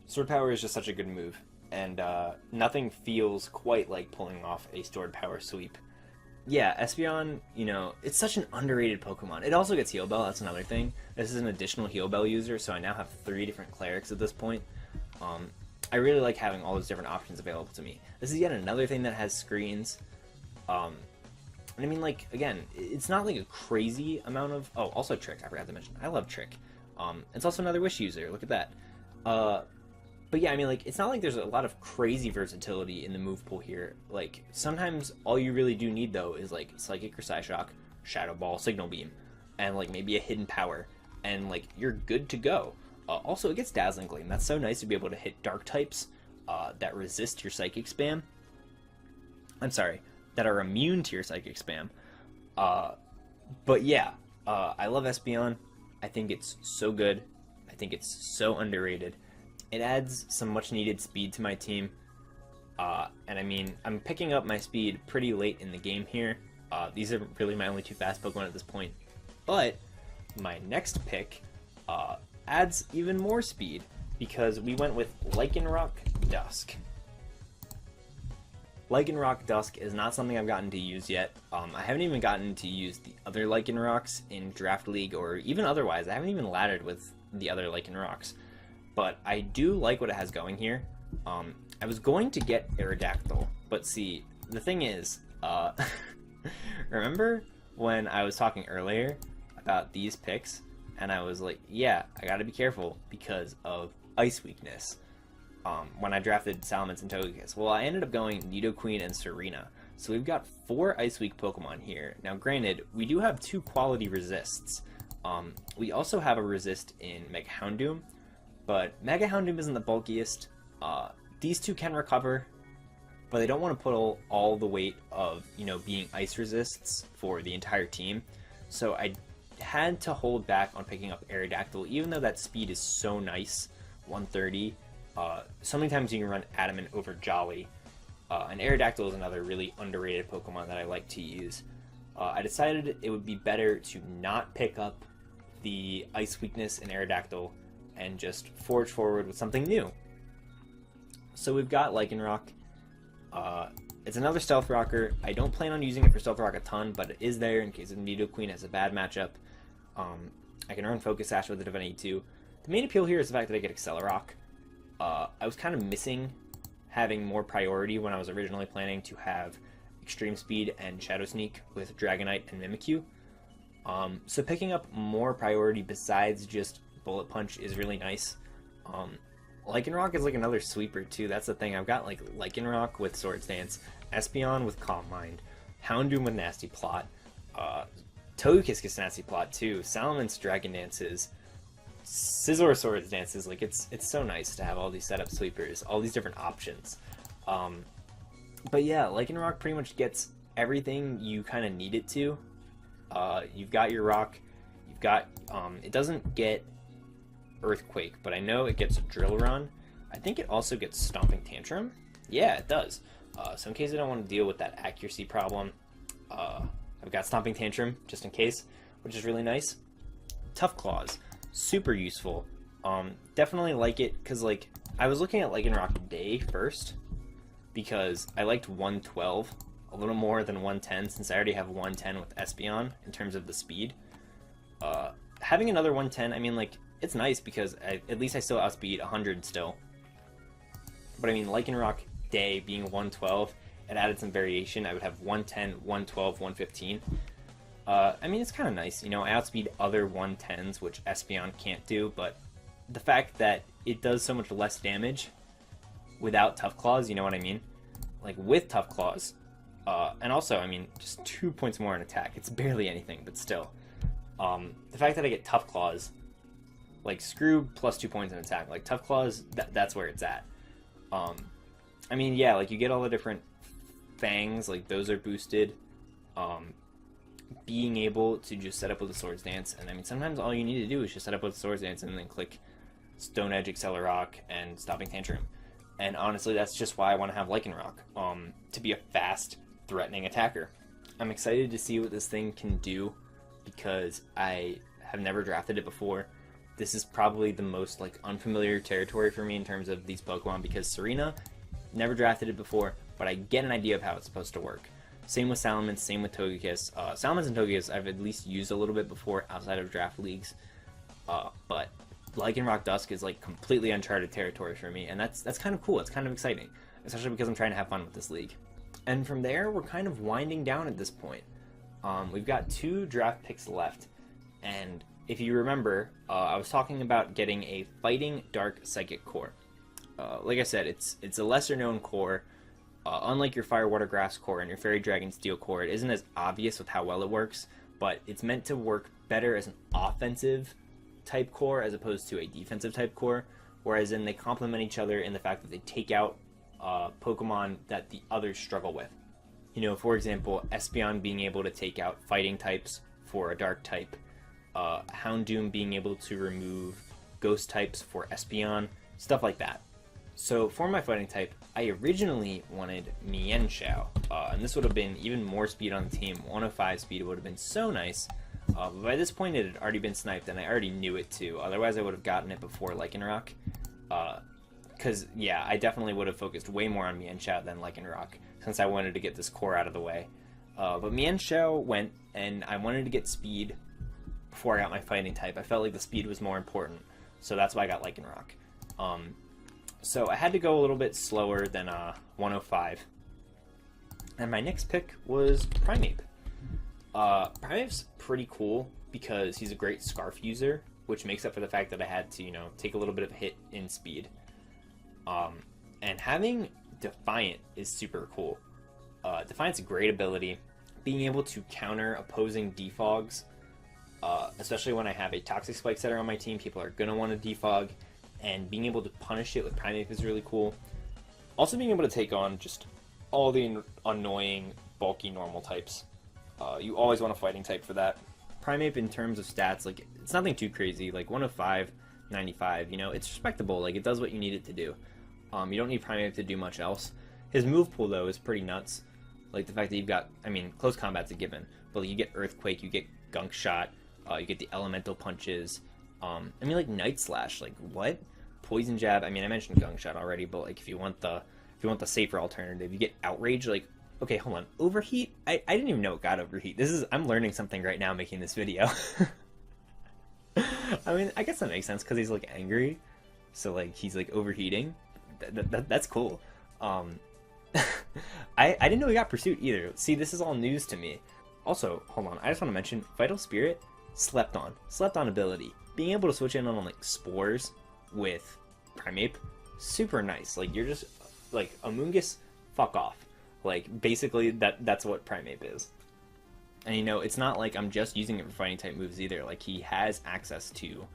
Stored Power is just such a good move, and nothing feels quite like pulling off a Stored Power sweep. Yeah, Espeon, you know, it's such an underrated Pokemon. It also gets Heal Bell, that's another thing. This is an additional Heal Bell user, so I now have 3 different Clerics at this point. I really like having all those different options available to me. This is yet another thing that has screens. And I mean, like, again, it's not like a crazy amount of... Oh, also Trick, I forgot to mention. I love Trick. It's also another Wish user, look at that. But yeah, I mean, like, it's not like there's a lot of crazy versatility in the move pool here. Like, sometimes all you really do need, though, is, like, Psychic or Psyshock, Shadow Ball, Signal Beam, and, like, maybe a Hidden Power. And, like, you're good to go. Also, it gets Dazzling Gleam. That's so nice to be able to hit Dark types that resist your Psychic spam. I'm sorry, that are immune to your Psychic spam. But yeah, I love Espeon. I think it's so good. I think it's so underrated. It adds some much needed speed to my team. And I mean, I'm picking up my speed pretty late in the game here. These are really my only two fast Pokemon at this point. But my next pick adds even more speed because we went with Lycanroc Dusk. Lycanroc Dusk is not something I've gotten to use yet. I haven't even gotten to use the other Lycanrocs in Draft League or even otherwise. I haven't even laddered with the other Lycanrocs. But I do like what it has going here. I was going to get Aerodactyl, but see, the thing is, remember when I was talking earlier about these picks, and I was like, yeah, I gotta be careful because of Ice Weakness. When I drafted Salamence and Togekiss. Well, I ended up going Nidoqueen and Serena. So we've got 4 Ice Weak Pokemon here. Now, granted, we do have 2 quality resists. We also have a resist in Mega Houndoom, but Mega Houndoom isn't the bulkiest. These 2 can recover, but they don't want to put all the weight of, being ice resists for the entire team. So I had to hold back on picking up Aerodactyl, even though that speed is so nice, 130. So many times you can run Adamant over Jolly, and Aerodactyl is another really underrated Pokemon that I like to use. I decided it would be better to not pick up the Ice Weakness in Aerodactyl and just forge forward with something new. So we've got Lycanroc. It's another Stealth Rocker. I don't plan on using it for Stealth Rock a ton, but it is there in case of Nidoqueen has a bad matchup. I can run Focus Sash with it if I need to. The main appeal here is the fact that I get Accelerock. I was kind of missing having more priority when I was originally planning to have Extreme Speed and Shadow Sneak with Dragonite and Mimikyu. So picking up more priority besides just Bullet Punch is really nice. Lycanroc is like another sweeper too. That's the thing. I've got like Lycanroc with Swords Dance, Espeon with Calm Mind, Houndoom with Nasty Plot, Togekiss gets Nasty Plot too, Salamence Dragon Dances, Scizor Swords Dances. Like it's so nice to have all these setup sweepers, all these different options. But yeah, Lycanroc pretty much gets everything you kind of need it to. You've got your rock, you've got it doesn't get Earthquake, but I know it gets Drill Run. I think it also gets Stomping Tantrum. Yeah, it does. So in case I don't want to deal with that accuracy problem, I've got Stomping Tantrum just in case, which is really nice. Tough Claws, super useful. Definitely like it because like I was looking at Lycanroc Day first because I liked 112 a little more than 110 since I already have 110 with Espeon in terms of the speed. Having another 110, I mean, like, it's nice because at least I still outspeed 100 still. But I mean, Lycanroc Day being 112, it added some variation. I would have 110, 112, 115. I mean, it's kind of nice. I outspeed other 110s, which Espeon can't do, but the fact that it does so much less damage without Tough Claws, you know what I mean? Like, with Tough Claws, and also, I mean, just 2 points more in attack. It's barely anything, but still. The fact that I get Tough Claws, like, screw plus 2 points in attack. Like, Tough Claws, that's where it's at. I mean, yeah, like, you get all the different fangs, like, those are boosted. Being able to just set up with a Swords Dance, and I mean, sometimes all you need to do is just set up with a Swords Dance and then click Stone Edge, Accelerock, and Stomping Tantrum. And honestly, that's just why I want to have Lycanroc, to be a fast, threatening attacker. I'm excited to see what this thing can do because I have never drafted it before. This is probably the most like unfamiliar territory for me in terms of these Pokemon because Serena, never drafted it before, but I get an idea of how it's supposed to work. Same with Salamence, same with Togekiss. Salamence and Togekiss I've at least used a little bit before outside of draft leagues, but Lycanroc Dusk is like completely uncharted territory for me, and that's kind of cool. It's kind of exciting, especially because I'm trying to have fun with this league. And from there, we're kind of winding down at this point. We've got 2 draft picks left, and if you remember, I was talking about getting a Fighting Dark Psychic core. Like I said, it's a lesser known core. Unlike your Fire, Water, Grass core and your Fairy Dragon Steel core, it isn't as obvious with how well it works, but it's meant to work better as an offensive type core as opposed to a defensive type core, whereas they complement each other in the fact that they take out Pokemon that the others struggle with. For example, Espeon being able to take out fighting types for a dark type, Houndoom being able to remove ghost types for Espeon, stuff like that. So for my fighting type, I originally wanted Mienshao, and this would have been even more speed on the team. 105 speed would have been so nice, but by this point it had already been sniped, and I already knew it too. Otherwise I would have gotten it before Lycanroc, because yeah, I definitely would have focused way more on Mienshao than Lycanroc, since I wanted to get this core out of the way. But Mienshao went, and I wanted to get speed before I got my fighting type. I felt like the speed was more important, so that's why I got Lycanroc. So I had to go a little bit slower than 105. And my next pick was Primeape. Primeape's pretty cool because he's a great Scarf user, which makes up for the fact that I had to, take a little bit of a hit in speed. And having Defiant is super cool. Defiant's a great ability. Being able to counter opposing defogs, especially when I have a Toxic Spike setter on my team, people are going to want to defog. And being able to punish it with Primeape is really cool. Also being able to take on just all the annoying, bulky normal types. You always want a fighting type for that. Primeape in terms of stats, like, it's nothing too crazy. Like 105, 95, it's respectable. Like, it does what you need it to do. You don't need Primeape to do much else. His move pool, though, is pretty nuts. Like, the fact that you've got, close combat's a given. But you get Earthquake, you get Gunk Shot, you get the Elemental Punches. Like, Night Slash, like, what? Poison Jab, I mentioned Gunk Shot already, but like if you want the safer alternative, you get Outrage. Like, okay, hold on, Overheat? I didn't even know it got Overheat. I'm learning something right now making this video. I guess that makes sense because he's like angry, so like he's like overheating. That's cool. I didn't know he got Pursuit either. See, this is all news to me. Also, hold on, I just want to mention Vital Spirit, slept on ability. Being able to switch in on like Spores with Primeape, super nice. Like, you're just like Amoonguss, fuck off. Like, basically that's what Primeape is. And it's not like I'm just using it for fighting type moves either. Like, he has access to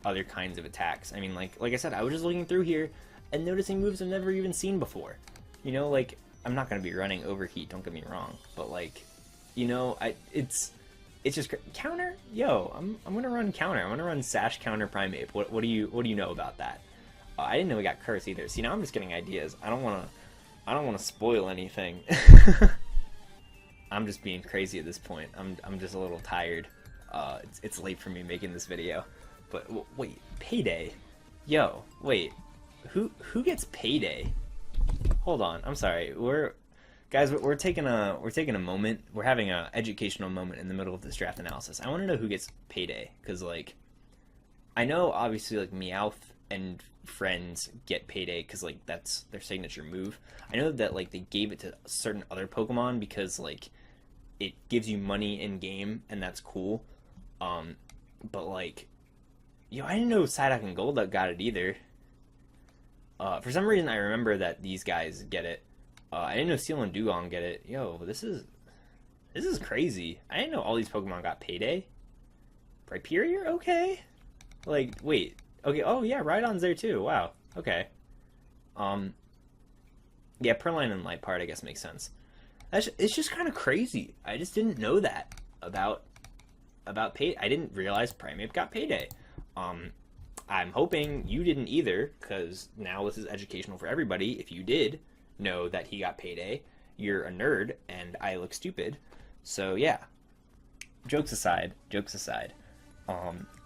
other kinds of attacks. Like I said, I was just looking through here and noticing moves I've never even seen before. Like, I'm not gonna be running Overheat, don't get me wrong, but like, it's just counter. Yo, I'm gonna run counter. I'm gonna run Sash counter Primeape. What do you know about that? I didn't know we got Curse either. See, now I'm just getting ideas. I don't wanna spoil anything. I'm just being crazy at this point. I'm just a little tired. It's late for me making this video. But wait, Payday. Yo, wait. Who gets Payday? Hold on. I'm sorry. Guys, we're taking a moment. We're having a educational moment in the middle of this draft analysis. I want to know who gets Payday, because like, I know obviously like Meowth and friends get Payday because like that's their signature move. I know that like they gave it to certain other Pokemon because like it gives you money in game and that's cool. But like, I didn't know Psyduck and Golduck got it either. For some reason I remember that these guys get it. I didn't know Steel and Dugong get it. Yo, this is crazy. I didn't know all these Pokemon got Payday. Rhyperior? Okay. Like, wait. Okay, oh yeah, Rhydon's there too. Wow. Okay. Yeah, Purrloin and Liepard I guess makes sense. It's just kind of crazy. I just didn't know that about Payday. I didn't realize Primeape got Payday. I'm hoping you didn't either, because now this is educational for everybody. If you did know that he got Payday, you're a nerd and I look stupid. So yeah, jokes aside,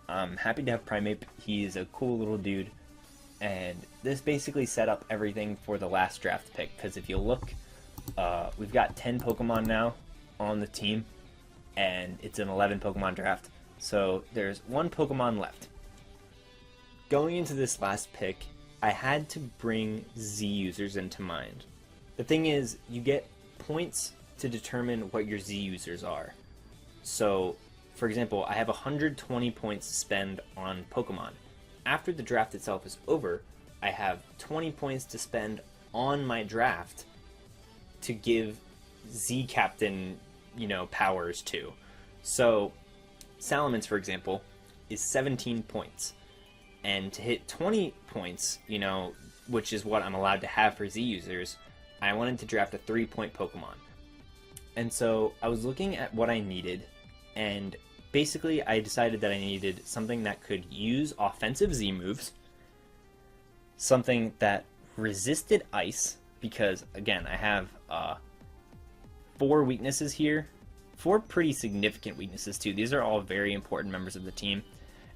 I'm happy to have Primeape. He's a cool little dude, and this basically set up everything for the last draft pick, because if you look, we've got 10 Pokemon now on the team, and it's an 11 Pokemon draft, so there's one Pokemon left. Going into this last pick, I had to bring Z users into mind. The thing is, you get points to determine what your Z users are. So, for example, I have 120 points to spend on Pokemon. After the draft itself is over, I have 20 points to spend on my draft to give Z Captain, powers to. So, Salamence, for example, is 17 points. And to hit 20 points, which is what I'm allowed to have for Z users, I wanted to draft a 3-point Pokemon. And so I was looking at what I needed, and basically I decided that I needed something that could use offensive Z moves, something that resisted ice, because again I have 4 weaknesses here, 4 pretty significant weaknesses too. These are all very important members of the team,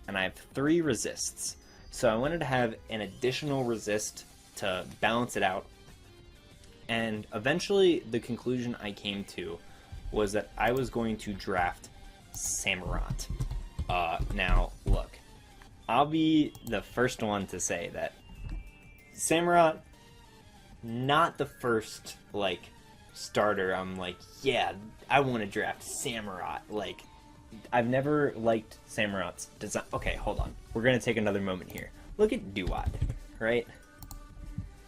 and I have 3 resists. So I wanted to have an additional resist to balance it out. And eventually the conclusion I came to was that I was going to draft Samurott. Now, look, I'll be the first one to say that Samurott, not the first, like, starter I'm like, yeah, I want to draft Samurott. Like, I've never liked Samurott's design. Okay, hold on. We're going to take another moment here. Look at Duat, right?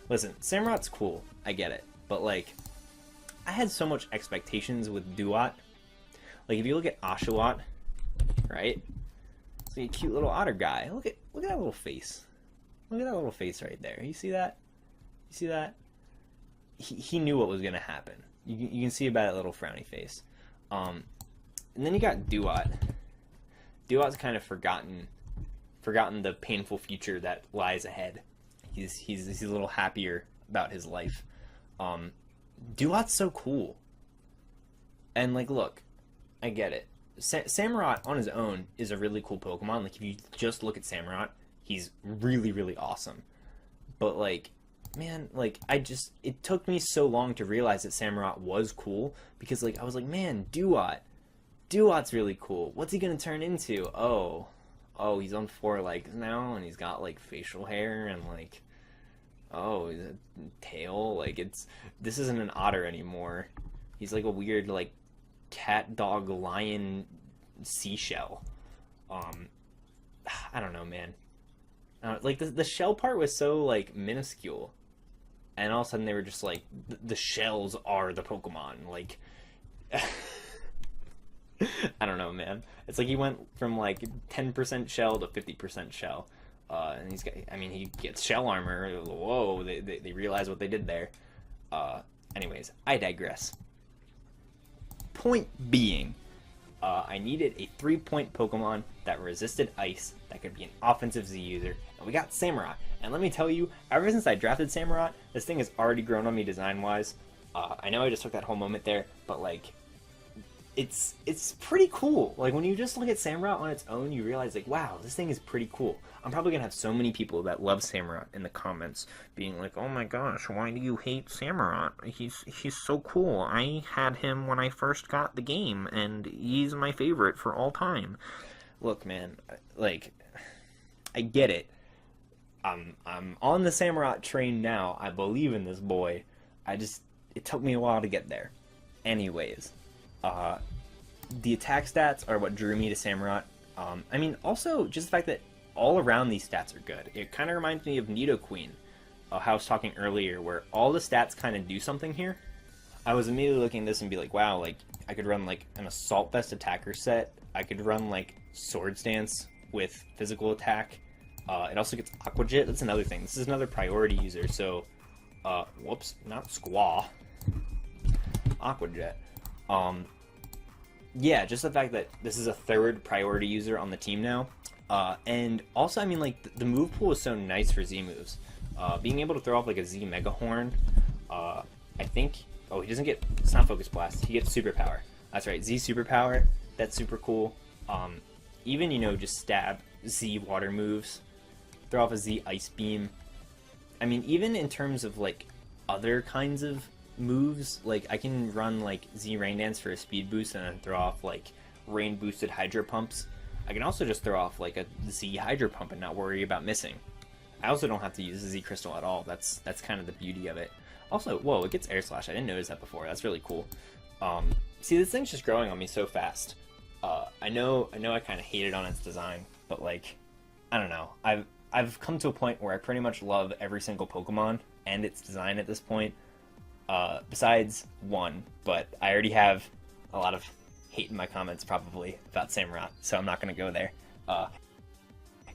Listen, Samurott's cool. I get it. But, like, I had so much expectations with Duat. Like, if you look at Oshawott, right? It's like a cute little otter guy. Look at that little face. Look at that little face right there. You see that? You see that? He knew what was going to happen. You can see about that little frowny face. And then you got Duat. Duat's kind of forgotten the painful future that lies ahead. He's a little happier about his life. Duat's so cool. And, like, look, I get it. Samurott on his own is a really cool Pokemon. Like, if you just look at Samurott, he's really, really awesome. But, like, man, like, it took me so long to realize that Samurott was cool, because, like, I was like, man, Duat's really cool. What's he gonna turn into? Oh, he's on 4 legs now, and he's got, like, facial hair, and, like, oh, he's a tail. Like, this isn't an otter anymore. He's like a weird, like, cat, dog, lion, seashell. I don't know, man. Like, the shell part was so, like, minuscule. And all of a sudden they were just like, the shells are the Pokemon. Like, I don't know, man. It's like he went from, like, 10% shell to 50% shell. And he gets shell armor. Whoa, they realize what they did there. Anyways, I digress. Point being, I needed a 3-point Pokemon that resisted ice, that could be an offensive Z user, and we got Samurott. And let me tell you, ever since I drafted Samurott, this thing has already grown on me design-wise. I know I just took that whole moment there, but, like, it's pretty cool. Like, when you just look at Samurott on its own, you realize, like, wow, this thing is pretty cool. I'm probably gonna have so many people that love Samurott in the comments being like, oh my gosh, why do you hate Samurott? He's so cool. I had him when I first got the game, and he's my favorite for all time. Look, man, like, I get it. I'm on the Samurott train now. I believe in this boy. It took me a while to get there. Anyways, the attack stats are what drew me to Samurott. I mean, also, just the fact that all around these stats are good. It kind of reminds me of Nidoqueen, how I was talking earlier, where all the stats kind of do something here. I was immediately looking at this and be like, wow, like, I could run, like, an Assault Vest attacker set. I could run, like, Swords Dance with physical attack. It also gets Aqua Jet. That's another thing. This is another priority user, so, whoops, not Squaw. Aqua Jet. Yeah, just the fact that this is a 3rd priority user on the team now. And also, I mean, like, the move pool is so nice for Z moves. Being able to throw off, like, a Z Mega Horn, I think... Oh, he doesn't get... It's not Focus Blast. He gets Superpower. That's right, Z Superpower. That's super cool. Even, you know, just stab Z Water moves. Throw off a Z Ice Beam. I mean, even in terms of, like, other kinds of moves, like, I can run, like, Z Rain Dance for a speed boost and then throw off, like, rain boosted Hydro Pumps. I can also just throw off, like, a Z Hydro Pump and not worry about missing. I also don't have to use the Z Crystal at all. That's kind of the beauty of it. Also, whoa, it gets Air Slash. I didn't notice that before. That's really cool. See, this thing's just growing on me so fast. I know I kind of hated on its design, but, like, I don't know. I've come to a point where I pretty much love every single Pokemon and its design at this point. Besides one, but I already have a lot of hate in my comments probably about Samurott, so I'm not going to go there.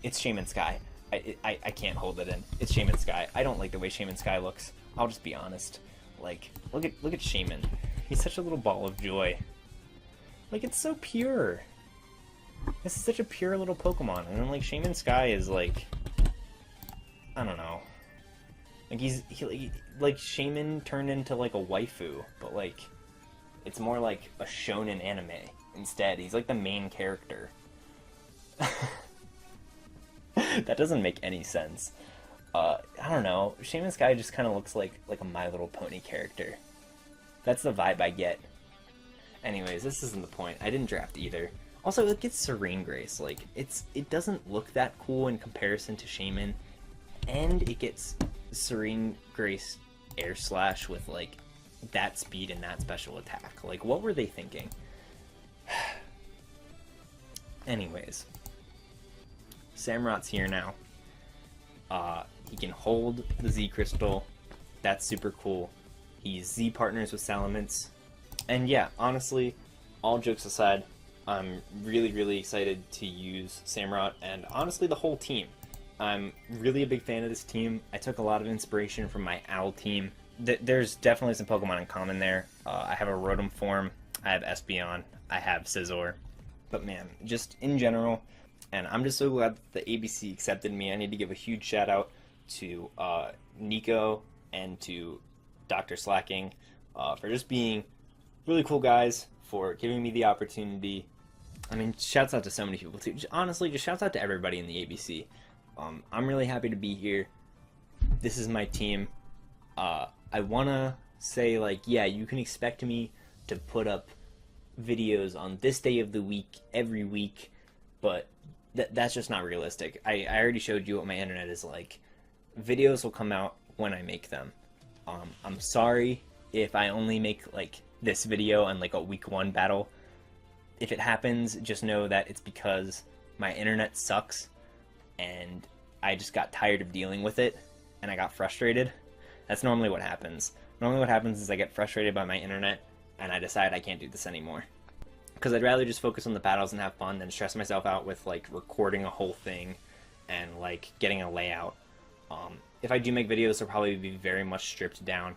It's Shaman Sky. I can't hold it in. It's Shaman Sky. I don't like the way Shaman Sky looks. I'll just be honest. Like, look at Shaman. He's such a little ball of joy. Like, it's so pure. This is such a pure little Pokemon, and then like Shaman Sky is like, I don't know, like like Shaman turned into like a waifu, but like it's more like a shonen anime instead. He's like the main character. That doesn't make any sense. I don't know. Shaman Sky just kind of looks like a My Little Pony character. That's the vibe I get. Anyways, this isn't the point. I didn't draft either. Also, it gets Serene Grace. Like, it doesn't look that cool in comparison to Shaman, and it gets Serene Grace Air Slash with like that speed and that special attack. Like, what were they thinking? Anyways, Samurot's here now. He can hold the Z Crystal. That's super cool. He's Z partners with Salamence. And yeah, honestly, all jokes aside, I'm really, really excited to use Samurott and honestly the whole team. I'm really a big fan of this team. I took a lot of inspiration from my Owl team. There's definitely some Pokemon in common there. I have a Rotom form, I have Espeon, I have Scizor. But man, just in general, and I'm just so glad that the ABC accepted me. I need to give a huge shout out to Nico and to Dr. Slacking for just being really cool guys, for giving me the opportunity. I mean, shouts out to so many people too. Honestly, just shouts out to everybody in the ABC. I'm really happy to be here. This is my team. I want to say, like, yeah, you can expect me to put up videos on this day of the week, every week, but that's just not realistic. I already showed you what my internet is like. Videos will come out when I make them. I'm sorry if I only make, like, this video and, like, a week 1 battle. If it happens, just know that it's because my internet sucks, and I just got tired of dealing with it, and I got frustrated. That's normally what happens. Normally what happens is I get frustrated by my internet, and I decide I can't do this anymore. Because I'd rather just focus on the battles and have fun than stress myself out with, like, recording a whole thing and, like, getting a layout. If I do make videos, they'll probably be very much stripped down.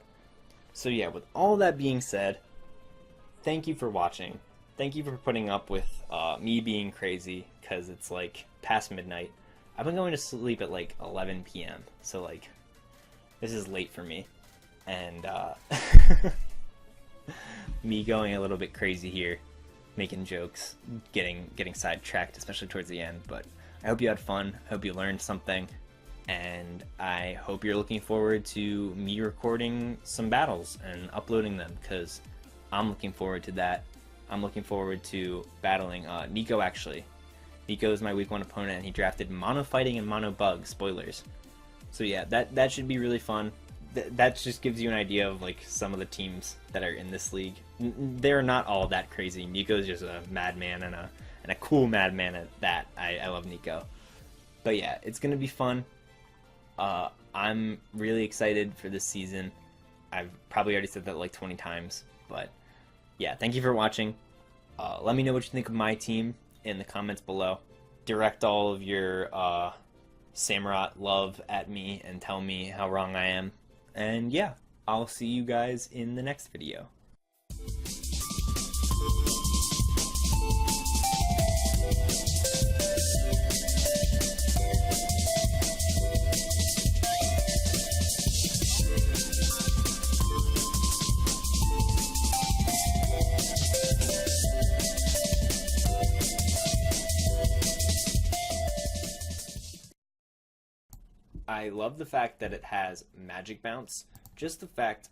So yeah, with all that being said, thank you for watching. Thank you for putting up with me being crazy, because it's, like, past midnight. I've been going to sleep at, like, 11 p.m., so, like, this is late for me. And, me going a little bit crazy here, making jokes, getting sidetracked, especially towards the end. But I hope you had fun. I hope you learned something. And I hope you're looking forward to me recording some battles and uploading them, because I'm looking forward to that. I'm looking forward to battling Nico, actually. Nico is my week 1 opponent, and he drafted Mono Fighting and Mono Bug, spoilers. So yeah, that should be really fun. That just gives you an idea of, like, some of the teams that are in this league. They're not all that crazy. Nico's just a madman, and a cool madman at that. I love Nico. But yeah, it's gonna be fun. I'm really excited for this season. I've probably already said that like 20 times, but yeah, thank you for watching. Let me know what you think of my team in the comments below. Direct all of your Samurott love at me and tell me how wrong I am. And yeah, I'll see you guys in the next video. I love the fact that it has Magic Bounce. Just the fact